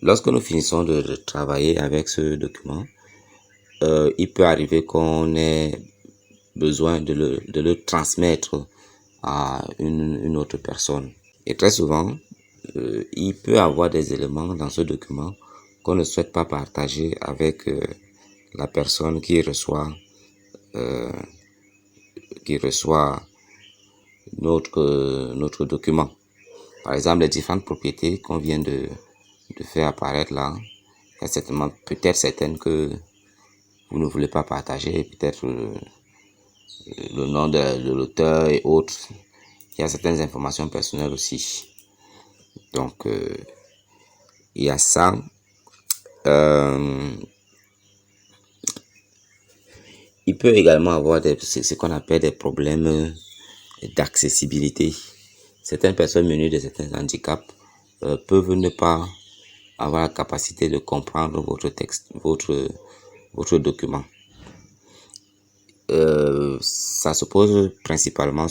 Lorsque nous finissons de travailler avec ce document, il peut arriver qu'on ait besoin de le transmettre à une autre personne. Et très souvent, il peut y avoir des éléments dans ce document qu'on ne souhaite pas partager avec la personne qui reçoit notre document. Par exemple, les différentes propriétés qu'on vient de faire apparaître là, il y a certainement peut-être certaines que vous ne voulez pas partager, peut-être le nom de l'auteur et autres. Il y a certaines informations personnelles aussi. Donc, il y a ça. Il peut également avoir ce qu'on appelle des problèmes d'accessibilité. Certaines personnes menues de certains handicaps peuvent ne pas avoir la capacité de comprendre votre texte, votre document. Ça se pose principalement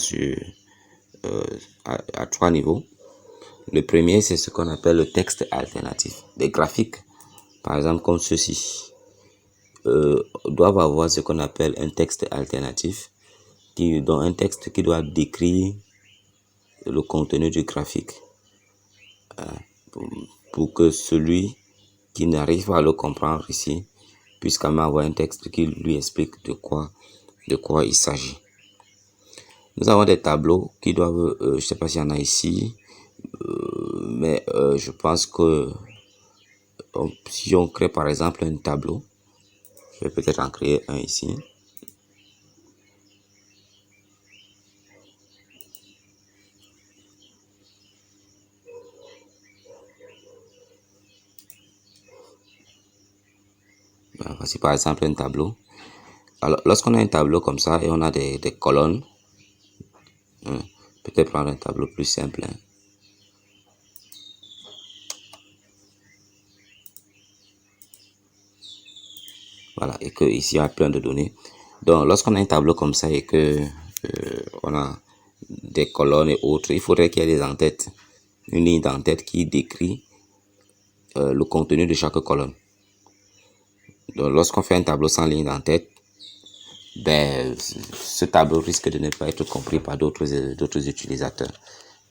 à 3 niveaux. Le premier, c'est ce qu'on appelle le texte alternatif. Des graphiques, par exemple comme ceci, doivent avoir ce qu'on appelle un texte alternatif, un texte qui doit décrire le contenu du graphique, pour que celui qui n'arrive pas à le comprendre ici puisse quand même avoir un texte qui lui explique de quoi il s'agit. Nous avons des tableaux qui doivent, je ne sais pas s'il y en a ici, mais je pense que si on crée par exemple un tableau, je vais peut-être en créer un ici. Voici par exemple un tableau. Alors, lorsqu'on a un tableau comme ça et on a des colonnes, peut-être prendre un tableau plus simple. Voilà, et que ici il y a plein de données. Donc, lorsqu'on a un tableau comme ça et que on a des colonnes et autres, il faudrait qu'il y ait des en-têtes, une ligne d'en-tête qui décrit le contenu de chaque colonne. Donc, lorsqu'on fait un tableau sans ligne d'en-tête, ce tableau risque de ne pas être compris par d'autres utilisateurs.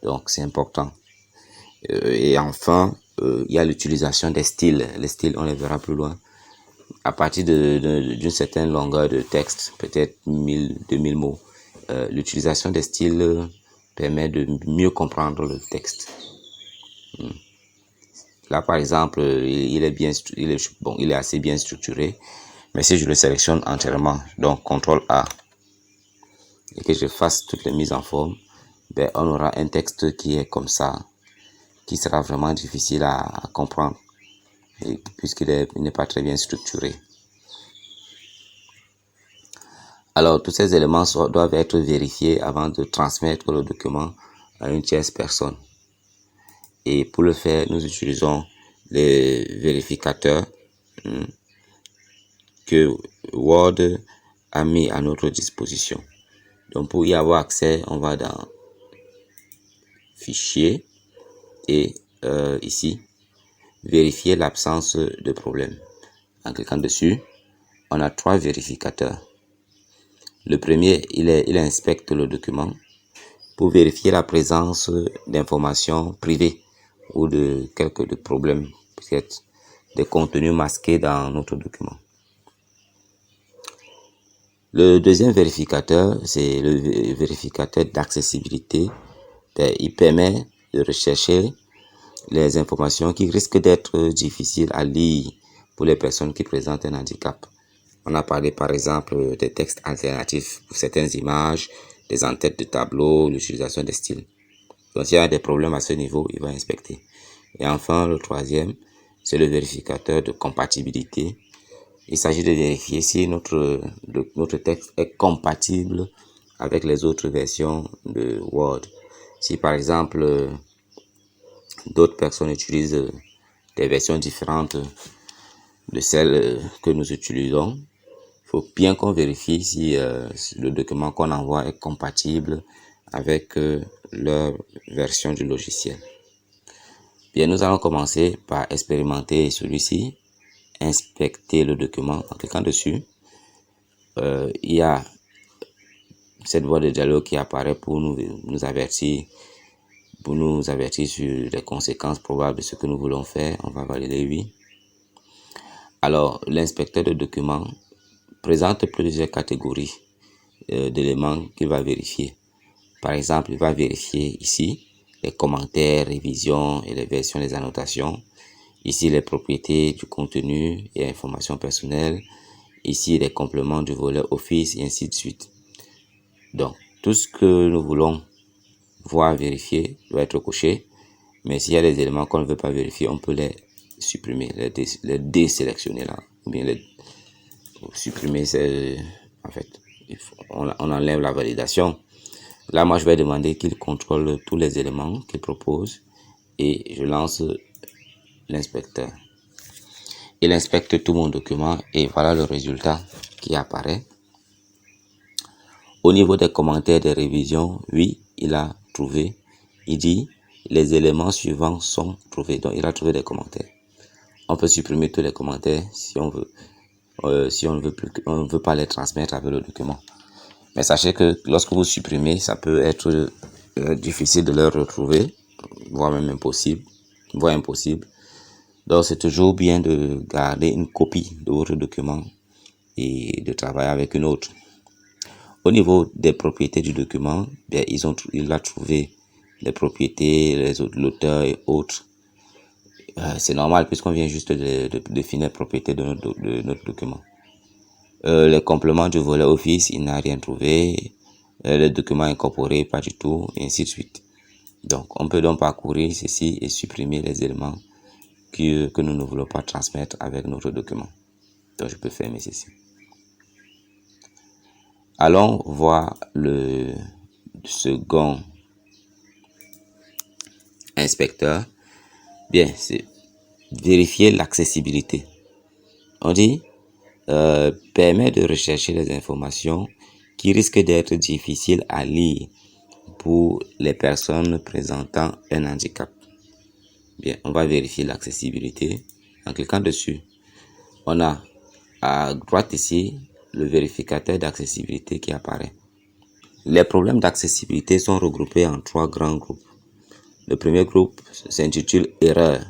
Donc, c'est important. Et enfin, il y a l'utilisation des styles. Les styles, on les verra plus loin. À partir d'une certaine longueur de texte, peut-être 1000-2000 mots, l'utilisation des styles permet de mieux comprendre le texte. Là, par exemple, il est assez bien structuré. Mais si je le sélectionne entièrement, donc CTRL A, et que je fasse toutes les mises en forme, on aura un texte qui est comme ça, qui sera vraiment difficile à comprendre, puisqu'il n'est pas très bien structuré. Alors, tous ces éléments doivent être vérifiés avant de transmettre le document à une tierce personne. Et pour le faire, nous utilisons les vérificateurs que Word a mis à notre disposition. Donc, pour y avoir accès, on va dans Fichier et ici, vérifier l'absence de problème. En cliquant dessus, on a 3 vérificateurs. Le premier, il inspecte le document pour vérifier la présence d'informations privées ou de quelques problèmes, peut-être des contenus masqués dans notre document. Le deuxième vérificateur, c'est le vérificateur d'accessibilité. Il permet de rechercher les informations qui risquent d'être difficiles à lire pour les personnes qui présentent un handicap. On a parlé par exemple des textes alternatifs pour certaines images, des en-têtes de tableaux, l'utilisation des styles. Donc s'il y a des problèmes à ce niveau, il va inspecter. Et enfin, le troisième, c'est le vérificateur de compatibilité. Il s'agit de vérifier si notre texte est compatible avec les autres versions de Word. Si par exemple, d'autres personnes utilisent des versions différentes de celles que nous utilisons, il faut bien qu'on vérifie si le document qu'on envoie est compatible avec leur version du logiciel. Bien, nous allons commencer par expérimenter celui-ci, inspecter le document. En cliquant dessus, il y a cette voie de dialogue qui apparaît pour nous avertir sur les conséquences probables de ce que nous voulons faire. On va valider oui. Alors, l'inspecteur de documents présente plusieurs catégories d'éléments qu'il va vérifier. Par exemple, il va vérifier ici les commentaires, révisions et les versions des annotations. Ici, les propriétés du contenu et informations personnelles. Ici, les compléments du volet Office et ainsi de suite. Donc, tout ce que nous voulons voir vérifier doit être coché. Mais s'il y a des éléments qu'on ne veut pas vérifier, on peut les supprimer, les désélectionner là. Ou bien les supprimer, en fait, on enlève la validation. Là, moi, je vais demander qu'il contrôle tous les éléments qu'il propose et je lance l'inspecteur. Il inspecte tout mon document et voilà le résultat qui apparaît. Au niveau des commentaires, des révisions, oui, il a trouvé. Il dit les éléments suivants sont trouvés. Donc, il a trouvé des commentaires. On peut supprimer tous les commentaires si on veut. Si on ne veut pas les transmettre avec le document. Mais sachez que lorsque vous supprimez, ça peut être difficile de les retrouver, voire même impossible. Donc, c'est toujours bien de garder une copie de votre document et de travailler avec une autre. Au niveau des propriétés du document, bien, il a trouvé les propriétés, l'auteur et autres. C'est normal puisqu'on vient juste de définir les propriétés de notre document. Les compléments du volet Office, il n'a rien trouvé. Les documents incorporés, pas du tout, et ainsi de suite. Donc, on peut donc parcourir ceci et supprimer les éléments que nous ne voulons pas transmettre avec notre document. Donc, je peux fermer ceci. Allons voir le second inspecteur. Bien, c'est vérifier l'accessibilité. On dit permet de rechercher les informations qui risquent d'être difficiles à lire pour les personnes présentant un handicap. Bien, on va vérifier l'accessibilité. En cliquant dessus, on a à droite ici le vérificateur d'accessibilité qui apparaît. Les problèmes d'accessibilité sont regroupés en 3 grands groupes. Le premier groupe s'intitule Erreur.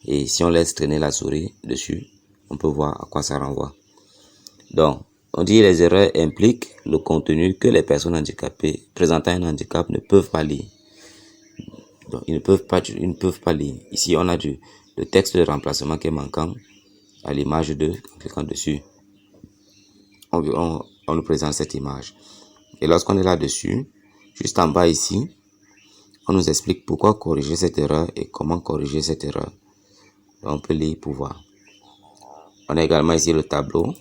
Et si on laisse traîner la souris dessus, on peut voir à quoi ça renvoie. Donc, on dit les erreurs impliquent le contenu que les personnes handicapées présentant un handicap ne peuvent pas lire. Donc, ils ne peuvent pas lire. Ici, on a le texte de remplacement qui est manquant à l'image 2, en cliquant dessus. On nous présente cette image. Et lorsqu'on est là-dessus, juste en bas ici, on nous explique pourquoi corriger cette erreur et comment corriger cette erreur. Donc, on peut lire pour voir. On a également ici le tableau,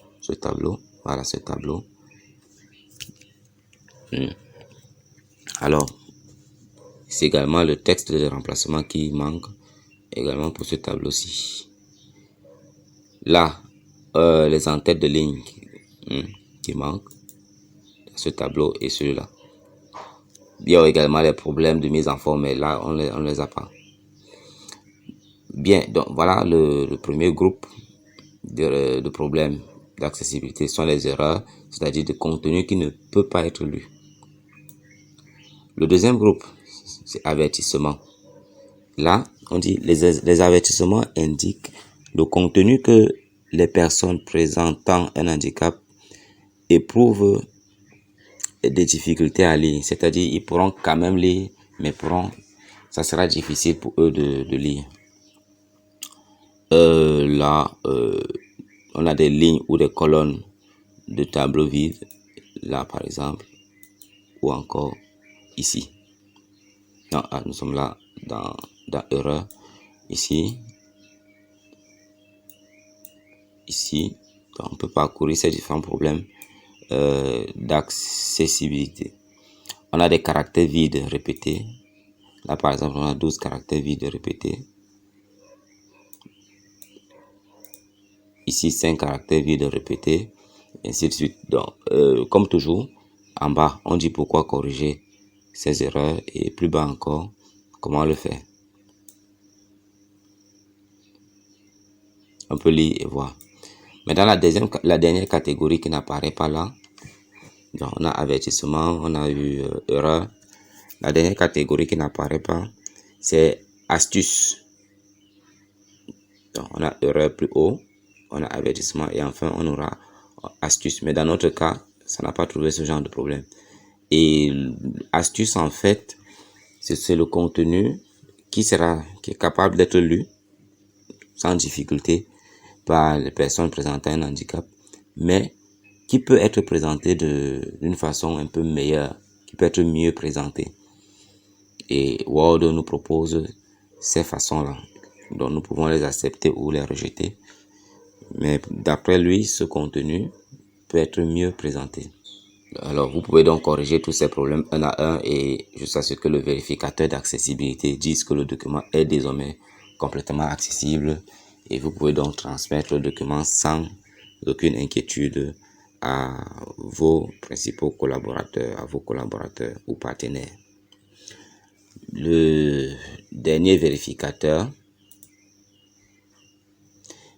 voilà ce tableau. Alors, c'est également le texte de remplacement qui manque, également pour ce tableau-ci. Là, les en-têtes de ligne qui manquent, ce tableau et celui-là. Il y a également les problèmes de mise en forme, mais là, on les a pas. Bien, donc voilà le premier groupe de problèmes d'accessibilité sont les erreurs, c'est-à-dire de contenu qui ne peut pas être lu. Le deuxième groupe, c'est avertissement. Là, on dit les avertissements indiquent le contenu que les personnes présentant un handicap éprouvent des difficultés à lire. C'est-à-dire, ils pourront quand même lire, mais ça sera difficile pour eux de lire. Là, on a des lignes ou des colonnes de tableaux vides, là par exemple, ou encore ici. Non, nous sommes là dans erreur, ici, donc on peut parcourir ces différents problèmes d'accessibilité. On a des caractères vides répétés. Là par exemple, on a 12 caractères vides répétés. Ici, 5 caractères vides répétés, et ainsi de suite. Donc, comme toujours, en bas, on dit pourquoi corriger ces erreurs et plus bas encore, comment le faire. On peut lire et voir. Mais dans la dernière catégorie qui n'apparaît pas là, donc on a avertissement, on a eu erreur. La dernière catégorie qui n'apparaît pas, c'est astuce. Donc on a erreur plus haut, on a avertissement et enfin on aura astuce. Mais dans notre cas, ça n'a pas trouvé ce genre de problème. Et astuce en fait, c'est le contenu qui est capable d'être lu sans difficulté par les personnes présentant un handicap, mais qui peut être présenté d'une façon un peu meilleure, qui peut être mieux présenté. Et Word nous propose ces façons-là. Donc nous pouvons les accepter ou les rejeter. Mais d'après lui, ce contenu peut être mieux présenté. Alors vous pouvez donc corriger tous ces problèmes un à un et jusqu'à ce que le vérificateur d'accessibilité dise que le document est désormais complètement accessible. Et vous pouvez donc transmettre le document sans aucune inquiétude à vos principaux collaborateurs, à vos collaborateurs ou partenaires. Le dernier vérificateur,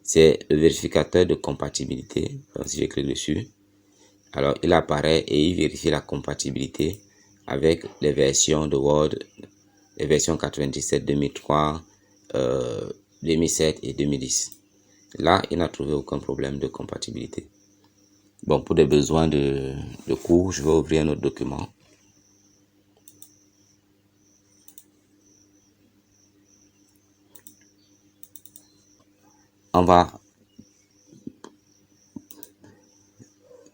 c'est le vérificateur de compatibilité. Donc, si je clique dessus, alors il apparaît et il vérifie la compatibilité avec les versions de Word, les versions 97, 2003, 2007 et 2010. Là, il n'a trouvé aucun problème de compatibilité. Bon, pour des besoins de cours, je vais ouvrir un autre document. On va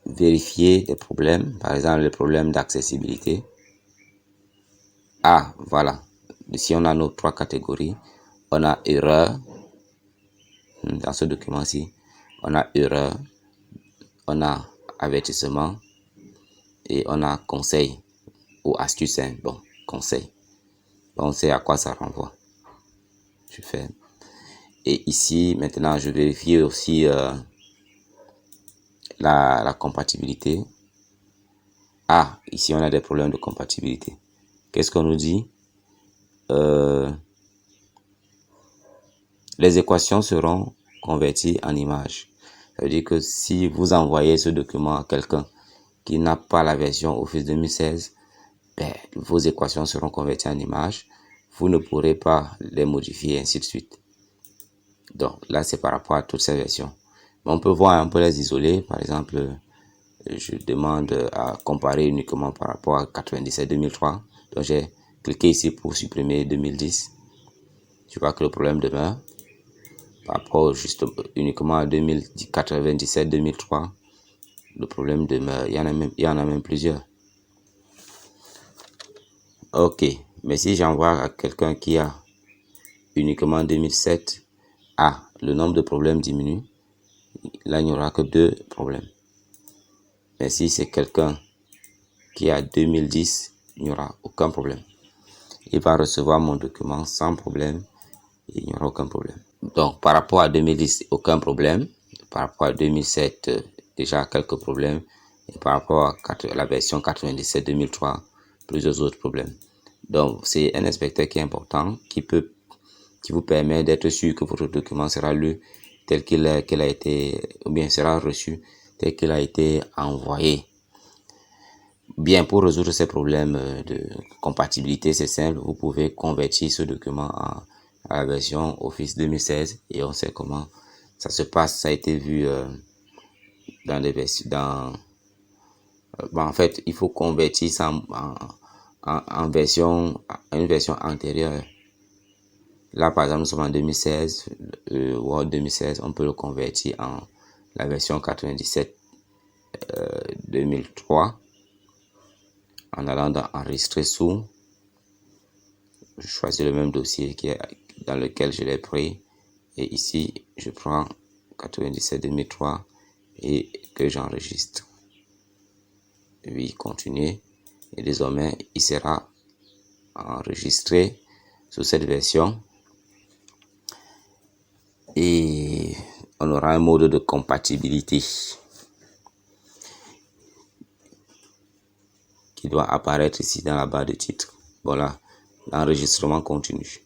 vérifier des problèmes, par exemple les problèmes d'accessibilité. Ah, voilà. Ici, on a nos trois catégories. On a erreur. Dans ce document-ci, on a erreur, on a avertissement et on a conseil ou astuce. Bon, conseil. On sait à quoi ça renvoie. Je fais. Et ici, maintenant, je vérifie aussi la compatibilité. Ah, ici, on a des problèmes de compatibilité. Qu'est-ce qu'on nous dit? Les équations seront converties en images. Ça veut dire que si vous envoyez ce document à quelqu'un qui n'a pas la version Office 2016, vos équations seront converties en images. Vous ne pourrez pas les modifier, ainsi de suite. Donc là, c'est par rapport à toutes ces versions. Mais on peut voir, on peut les isoler. Par exemple, je demande à comparer uniquement par rapport à 97-2003. Donc j'ai cliqué ici pour supprimer 2010. Tu vois que le problème demeure. Par rapport uniquement à 97-2003, le problème demeure. Il y en a même plusieurs. Ok, mais si j'envoie à quelqu'un qui a uniquement 2007, le nombre de problèmes diminue. Là, il n'y aura que 2 problèmes. Mais si c'est quelqu'un qui a 2010, il n'y aura aucun problème. Il va recevoir mon document sans problème et il n'y aura aucun problème. Donc, par rapport à 2010, aucun problème. Par rapport à 2007, déjà quelques problèmes. Et par rapport à la version 97-2003, plusieurs autres problèmes. Donc, c'est un inspecteur qui est important, qui vous permet d'être sûr que votre document sera lu tel qu'il a été, ou bien sera reçu tel qu'il a été envoyé. Bien, pour résoudre ces problèmes de compatibilité, c'est simple, vous pouvez convertir ce document à la version Office 2016 et on sait comment ça se passe. Ça a été vu dans des versions, en fait, il faut convertir ça en une version antérieure. Là, par exemple, nous sommes en 2016, Word 2016, on peut le convertir en la version 97 2003 en allant dans Enregistrer sous. Je choisis le même dossier dans lequel je l'ai pris et ici, je prends 97 2003 et que j'enregistre. Oui, continuer. Et désormais, il sera enregistré sous cette version. Et on aura un mode de compatibilité qui doit apparaître ici dans la barre de titre. Voilà, l'enregistrement continue.